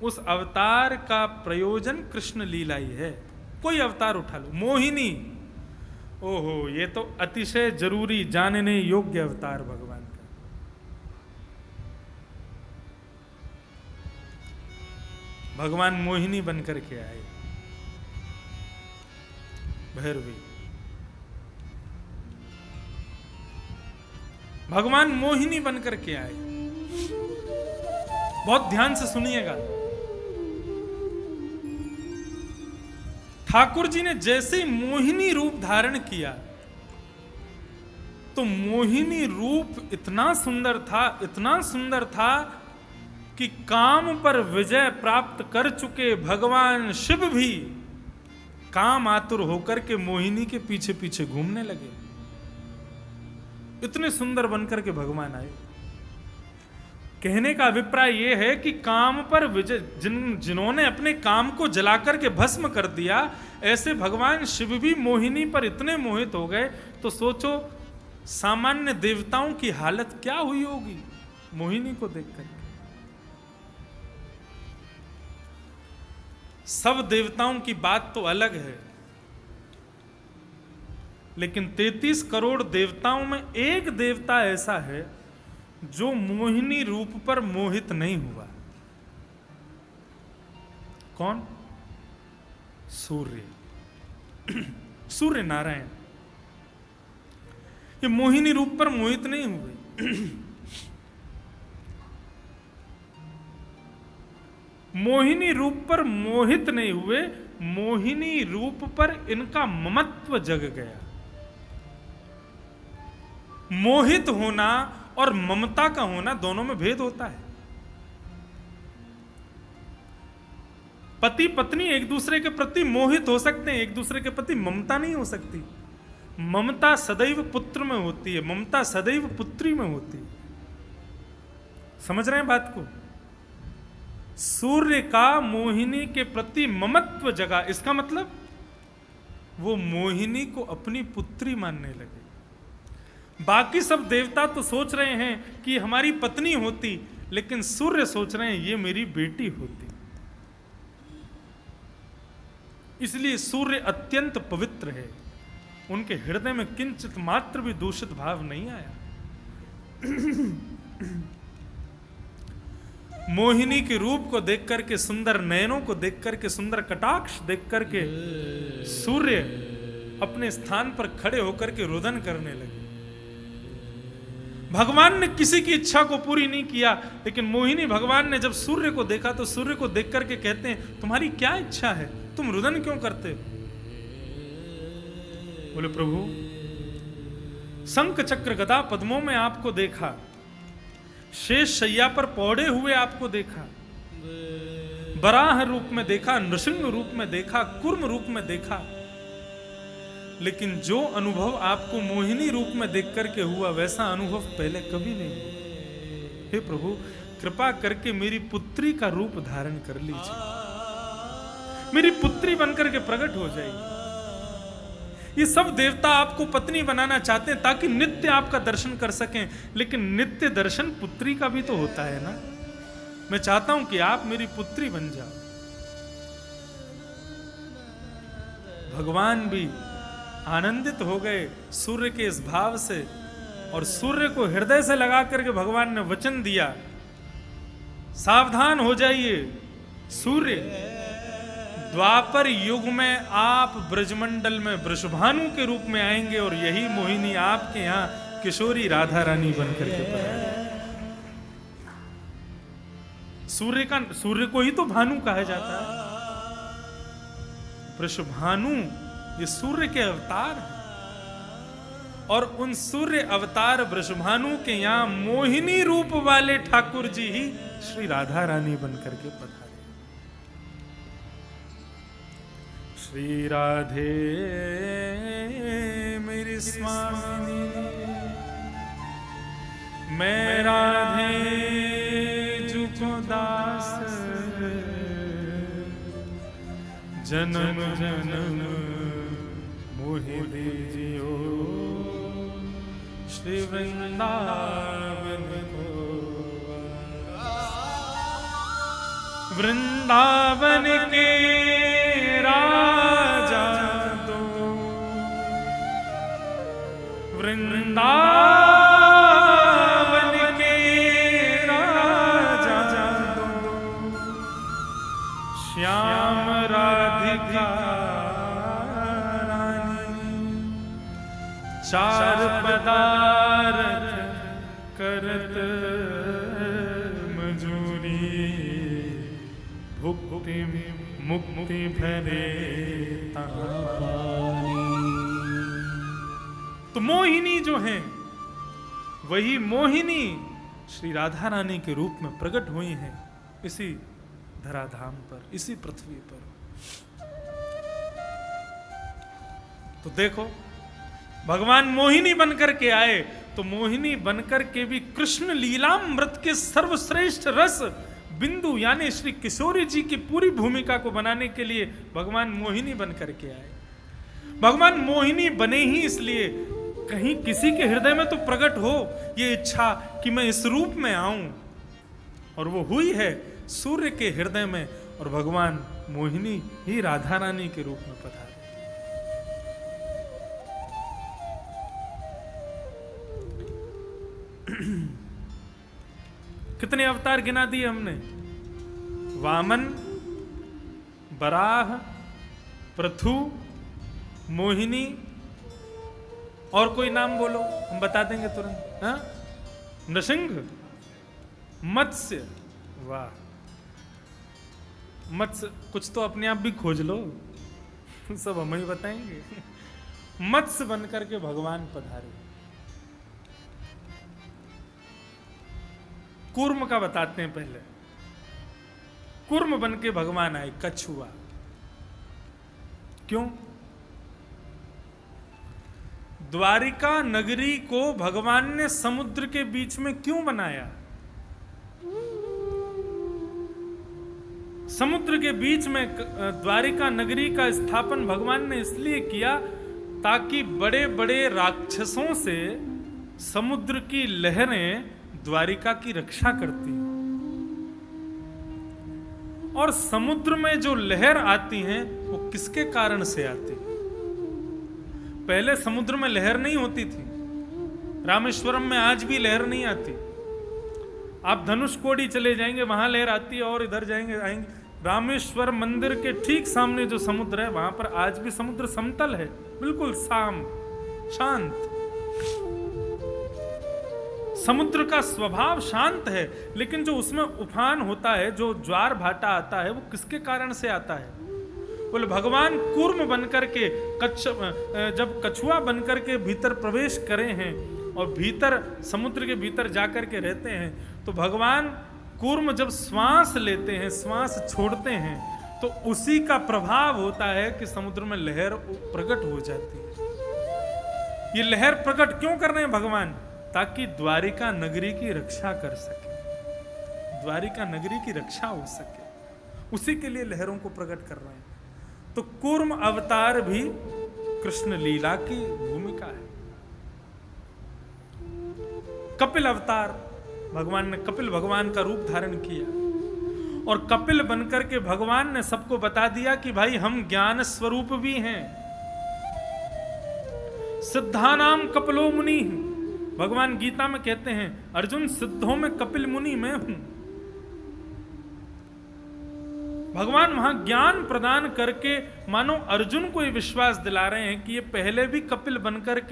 उस अवतार का प्रयोजन कृष्ण लीला ही है। कोई अवतार उठा लो, मोहिनी, ओहो, ये तो अतिशय जरूरी जानने योग्य अवतार भगवान का। भगवान मोहिनी बनकर के आए, भैरवी। भगवान मोहिनी बनकर के आए। बहुत ध्यान से सुनिएगा। ठाकुर जी ने जैसे ही मोहिनी रूप धारण किया तो मोहिनी रूप इतना सुंदर था, इतना सुंदर था कि काम पर विजय प्राप्त कर चुके भगवान शिव भी काम आतुर होकर के मोहिनी के पीछे पीछे घूमने लगे। इतने सुंदर बनकर के भगवान आए। कहने का अभिप्राय यह है कि काम पर विजय, जिन्होंने अपने काम को जलाकर के भस्म कर दिया, ऐसे भगवान शिव भी मोहिनी पर इतने मोहित हो गए। तो सोचो सामान्य देवताओं की हालत क्या हुई होगी मोहिनी को देखकर। सब देवताओं की बात तो अलग है, लेकिन 33 करोड़ देवताओं में एक देवता ऐसा है जो मोहिनी रूप पर मोहित नहीं हुआ। कौन? सूर्य। सूर्य नारायण ये मोहिनी रूप पर मोहित नहीं हुए। मोहिनी रूप पर मोहित नहीं हुए, मोहिनी रूप पर इनका ममत्व जग गया। मोहित होना और ममता का होना, दोनों में भेद होता है। पति पत्नी एक दूसरे के प्रति मोहित हो सकते हैं, एक दूसरे के प्रति ममता नहीं हो सकती। ममता सदैव पुत्र में होती है, ममता सदैव पुत्री में होती है। समझ रहे हैं बात को? सूर्य का मोहिनी के प्रति ममत्व जगा, इसका मतलब वो मोहिनी को अपनी पुत्री मानने लगे। बाकी सब देवता तो सोच रहे हैं कि हमारी पत्नी होती, लेकिन सूर्य सोच रहे हैं ये मेरी बेटी होती। इसलिए सूर्य अत्यंत पवित्र है, उनके हृदय में किंचित मात्र भी दूषित भाव नहीं आया। मोहिनी के रूप को देख करके, सुंदर नयनों को देख करके, सुंदर कटाक्ष देख करके सूर्य अपने स्थान पर खड़े होकर के रुदन करने लगे। भगवान ने किसी की इच्छा को पूरी नहीं किया, लेकिन मोहिनी भगवान ने जब सूर्य को देखा तो सूर्य को देख करके कहते हैं, तुम्हारी क्या इच्छा है, तुम रुदन क्यों करते हो? बोले प्रभु, शंख चक्र गदा पद्मों में आपको देखा, शेष शैया पर पौड़े हुए आपको देखा, बराह रूप में देखा, नृसिंह रूप में देखा, कुर्म रूप में देखा, लेकिन जो अनुभव आपको मोहिनी रूप में देख करके हुआ वैसा अनुभव पहले कभी नहीं हुआ। हे प्रभु, कृपा करके मेरी पुत्री का रूप धारण कर लीजिए, मेरी पुत्री बनकर के प्रकट हो जाएगी। ये सब देवता आपको पत्नी बनाना चाहते हैं ताकि नित्य आपका दर्शन कर सकें, लेकिन नित्य दर्शन पुत्री का भी तो होता है ना। मैं चाहता हूं कि आप मेरी पुत्री बन जाओ। भगवान भी आनंदित हो गए सूर्य के इस भाव से, और सूर्य को हृदय से लगा करके भगवान ने वचन दिया, सावधान हो जाइए सूर्य, द्वापर युग में आप ब्रजमंडल में वृषभानु के रूप में आएंगे और यही मोहिनी आपके यहां किशोरी राधा रानी बनकर के पधारेगी। सूर्य को ही तो भानु कहा जाता है। वृषभानु ये सूर्य के अवतार हैं, और उन सूर्य अवतार वृषभानु के यहां मोहिनी रूप वाले ठाकुर जी ही श्री राधा रानी बनकर के पधारे। श्री राधे मेरी स्वामिनी, मैं राधे जुझो दास, जन्म जन्म मोहि दीजियो श्री वृंदावन को। वृंदावन के राजा दो, वृंदावन के राजा दो, श्याम राधिका रानी, चार पदार्थ करत मजूरी, भुक्ति मुक्ति भरे तापानी। तो मोहिनी जो हैं वही मोहिनी श्री राधा रानी के रूप में प्रकट हुई हैं इसी धराधाम पर, इसी पृथ्वी पर। तो देखो भगवान मोहिनी बनकर के आए, तो मोहिनी बनकर के भी कृष्ण लीलामृत के सर्वश्रेष्ठ रस बिंदु यानी श्री किशोरी जी की पूरी भूमिका को बनाने के लिए भगवान मोहिनी बनकर के आए। भगवान मोहिनी बने ही इसलिए कहीं किसी के हृदय में तो प्रकट हो ये इच्छा कि मैं इस रूप में आऊं, और वो हुई है सूर्य के हृदय में, और भगवान मोहिनी ही राधा रानी के रूप में पधारे। कितने अवतार गिना दिए हमने? वामन, बराह, पृथु, मोहिनी, और कोई नाम बोलो हम बता देंगे तुरंत। हाँ, नृसिंह, मत्स्य, वाह, मत्स्य कुछ तो अपने आप भी खोज लो, सब हम ही बताएंगे। मत्स्य बनकर के भगवान पधारे। कूर्म का बताते हैं पहले। कूर्म बन के भगवान आए, कछुआ। क्यों? द्वारिका नगरी को भगवान ने समुद्र के बीच में क्यों बनाया? समुद्र के बीच में द्वारिका नगरी का स्थापन भगवान ने इसलिए किया ताकि बड़े बड़े राक्षसों से समुद्र की लहरें द्वारिका की रक्षा करती हैं। और समुद्र में जो लहर आती हैं वो किसके कारण से आती? पहले समुद्र में लहर नहीं होती थी। रामेश्वरम में आज भी लहर नहीं आती। आप धनुषकोडी चले जाएंगे वहां लहर आती है, और इधर जाएंगे आएंगे रामेश्वर मंदिर के ठीक सामने जो समुद्र है वहां पर आज भी समुद्र समतल है, बिल्कुल शांत। समुद्र का स्वभाव शांत है, लेकिन जो उसमें उफान होता है, जो ज्वार भाटा आता है, वो किसके कारण से आता है? बोले भगवान कूर्म बनकर के जब कछुआ बनकर के भीतर प्रवेश करे हैं और भीतर समुद्र के भीतर जाकर के रहते हैं, तो भगवान कूर्म जब श्वास लेते हैं, श्वास छोड़ते हैं, तो उसी का प्रभाव होता है कि समुद्र में लहर प्रकट हो जाती है। ये लहर प्रकट क्यों कर रहे हैं भगवान? ताकि द्वारिका नगरी की रक्षा कर सके, द्वारिका नगरी की रक्षा हो सके, उसी के लिए लहरों को प्रकट कर रहे हैं। तो कूर्म अवतार भी कृष्ण लीला की भूमिका है। कपिल अवतार, भगवान ने कपिल भगवान का रूप धारण किया, और कपिल बनकर के भगवान ने सबको बता दिया कि भाई हम ज्ञान स्वरूप भी हैं। सिद्धानाम कपिलो मुनि, भगवान गीता में कहते हैं अर्जुन सिद्धों में कपिल मुनि मैं हूं। भगवान वहां ज्ञान प्रदान करके मानो अर्जुन को ये विश्वास दिला रहे हैं कि ये पहले भी कपिल बनकर के